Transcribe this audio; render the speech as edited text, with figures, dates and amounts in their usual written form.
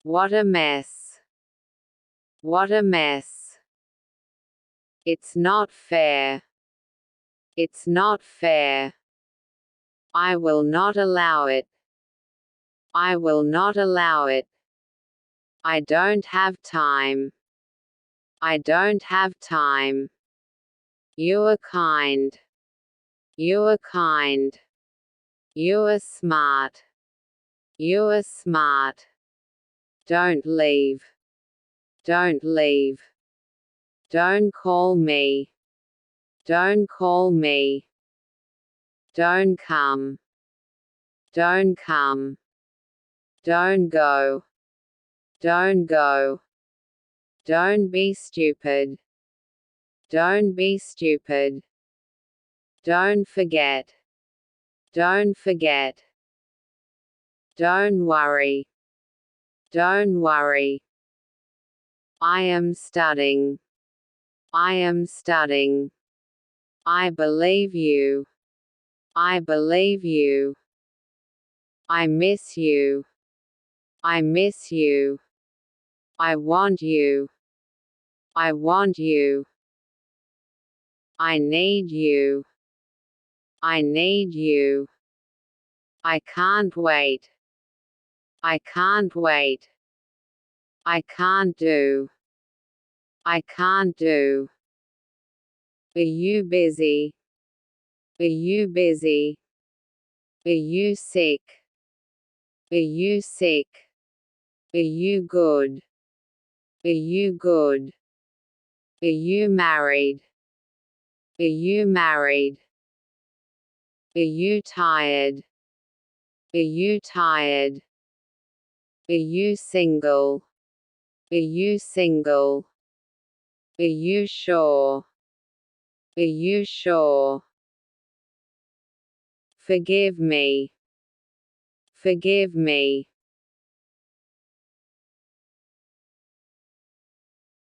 What a mess. What a mess. It's not fair. It's not fair. I will not allow it. I will not allow it. I don't have time. I don't have time. You are kind. You are kind. You are smart. You are smart. Don't leave. Don't leave. Don't call me. Don't call me. Don't come. Don't come. Don't go. Don't go. Don't be stupid. Don't be stupid. Don't forget. Don't forget. Don't worry. Don't worry. I am studying. I am studying. I believe you. I believe you. I miss you. I miss you. I want you. I want you. I need you. I need you. I can't wait. I can't wait. I can't do. I can't do. Are you busy? Are you busy? Are you sick? Are you sick? Are you good? Are you good? Are you married? Are you married? Are you tired? Are you tired? Are you single? Are you single? Are you sure? Are you sure? Forgive me. Forgive me.